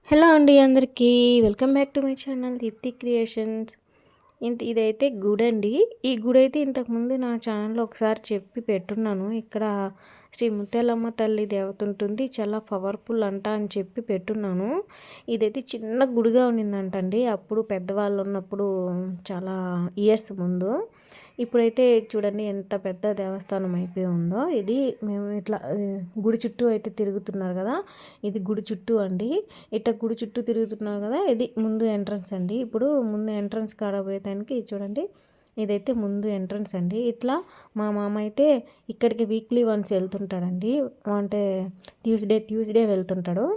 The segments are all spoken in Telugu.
హలో అండి అందరికీ. Welcome back to my channel Deepthi creations. ఇదైతే గుడండి. ఈ గుడైతే ఇంతకుముందు నా ఛానల్‌లో ఒకసారి చెప్పి పెట్టున్నాను. ఇక్కడ శ్రీ ముత్యాలమ్మ తల్లి దేవత ఉంటుంది. చాలా పవర్‌ఫుల్ అంట అని చెప్పి పెట్టున్నాను. ఇదైతే చిన్న గుడిగా ఉండిందంటండి. అప్పుడు పెద్దవాళ్ళు ఉన్నప్పుడు చాలా ఇయర్స్ ముందు. ఇప్పుడైతే చూడండి ఎంత పెద్ద దేవస్థానం అయిపోయి ఉందో. ఇది మేము ఇట్లా గుడి చుట్టూ అయితే తిరుగుతున్నారు కదా, ఇది గుడి చుట్టూ అండి. ఇట్లా గుడి చుట్టూ తిరుగుతున్నారు కదా, ఇది ముందు ఎంట్రన్స్ అండి. ఇప్పుడు ముందు ఎంట్రన్స్ కాడ పోయేదానికి చూడండి, ఇదైతే ముందు ఎంట్రన్స్ అండి. ఇట్లా మా మామ అయితే ఇక్కడికి వీక్లీ వన్స్ వెళ్తుంటాడండి. అంటే ట్యూస్డే వెళ్తుంటాడు.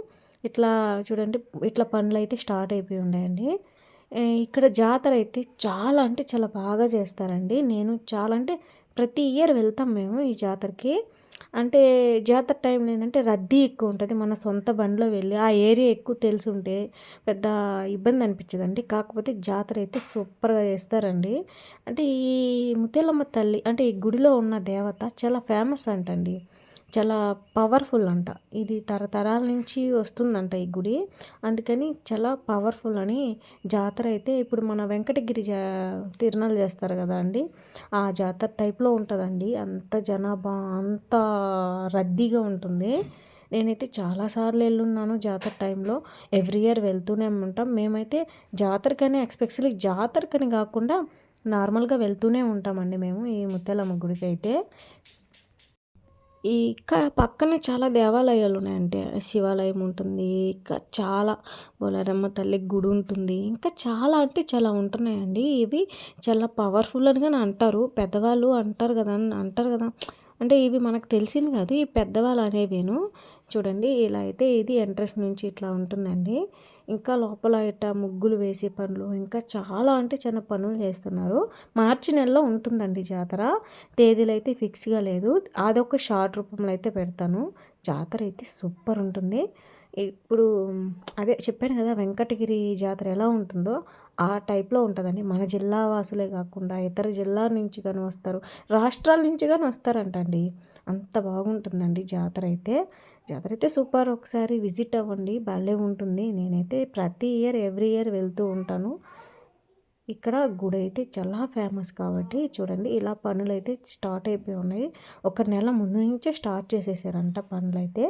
ఇట్లా చూడండి, ఇట్లా పనులు అయితే స్టార్ట్ అయిపోయి ఉన్నాయండి. ఇక్కడ జాతర అయితే చాలా అంటే చాలా బాగా చేస్తారండి. నేను చాలా అంటే ప్రతి ఇయర్ వెళ్తాం మేము ఈ జాతరకి. అంటే జాతర టైంలో ఏంటంటే రద్దీ ఎక్కువ ఉంటుంది. మన సొంత బండిలో వెళ్ళి ఆ ఏరియా ఎక్కువ తెలుసుంటే పెద్ద ఇబ్బంది అనిపించదండి. కాకపోతే జాతర అయితే సూపర్గా చేస్తారండి. అంటే ఈ ముత్యాలమ్మ తల్లి అంటే ఈ గుడిలో ఉన్న దేవత చాలా ఫేమస్ అంటండి. చాలా పవర్ఫుల్ అంట. ఇది తరతరాల నుంచి వస్తుందంట ఈ గుడి. అందుకని చాలా పవర్ఫుల్ అని జాతర అయితే ఇప్పుడు మన వెంకటగిరి తిరునాళ్ళు చేస్తారు కదా అండి, ఆ జాతర టైప్లో ఉంటుందండి. అంత జనాభా అంత రద్దీగా ఉంటుంది. నేనైతే చాలాసార్లు వెళ్ళున్నాను జాతర టైంలో. ఎవ్రీ ఇయర్ వెళ్తూనే ఉంటాం మేమైతే. ఎస్పెషల్లీ జాతరకని కాకుండా నార్మల్గా వెళ్తూనే ఉంటామండి మేము ఈ ముత్యాలమ్మ గుడికి అయితే. పక్కనే చాలా దేవాలయాలు ఉన్నాయంటే శివాలయం ఉంటుంది, ఇంకా చాలా బొలారమ్మ తల్లి గుడి ఉంటుంది, ఇంకా చాలా అంటే చాలా ఉంటున్నాయండి. ఇవి చాలా పవర్ఫుల్ అని అంటారు పెద్దవాళ్ళు, అంటారు కదా. అంటే ఇవి మనకు తెలిసింది కాదు, ఈ పెద్దవాళ్ళు అనేవేను. చూడండి ఇలా అయితే ఇది ఎంట్రన్స్ నుంచి ఇట్లా ఉంటుందండి. ఇంకా లోపల ఇట్లా ముగ్గులు వేసే పనులు ఇంకా చాలా అంటే చాలా పనులు చేస్తున్నారు. మార్చి నెలలో ఉంటుందండి జాతర. తేదీలు అయితే ఫిక్స్గా లేదు, అదొక షార్ట్ రూపంలో అయితే పెడతాను. జాతర అయితే సూపర్ ఉంటుంది. ఇప్పుడు అదే చెప్పాను కదా, వెంకటగిరి జాతర ఎలా ఉంటుందో ఆ టైప్లో ఉంటుందండి. మన జిల్లా వాసులే కాకుండా ఇతర జిల్లా నుంచి కానీ వస్తారు, రాష్ట్రాల నుంచి కానీ వస్తారంటండి. అంత బాగుంటుందండి జాతర అయితే సూపర్. ఒకసారి విజిట్ అవ్వండి, భలే ఉంటుంది. నేనైతే ప్రతి ఇయర్ ఎవ్రీ ఇయర్ వెళ్తూ ఉంటాను. ఇక్కడ గుడి అయితే చాలా ఫేమస్ కాబట్టి చూడండి, ఇలా పనులు అయితే స్టార్ట్ అయిపోయి ఉన్నాయి. ఒక నెల ముందు నుంచే స్టార్ట్ చేసేసారంట పనులు అయితే.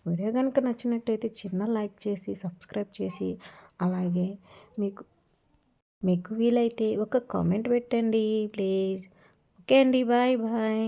వీడియో కనుక నచ్చినట్టయితే చిన్న లైక్ చేసి సబ్స్క్రైబ్ చేసి, అలాగే మీకు మీకు వీలైతే ఒక కామెంట్ పెట్టండి ప్లీజ్. ఓకే అండి, బాయ్ బాయ్.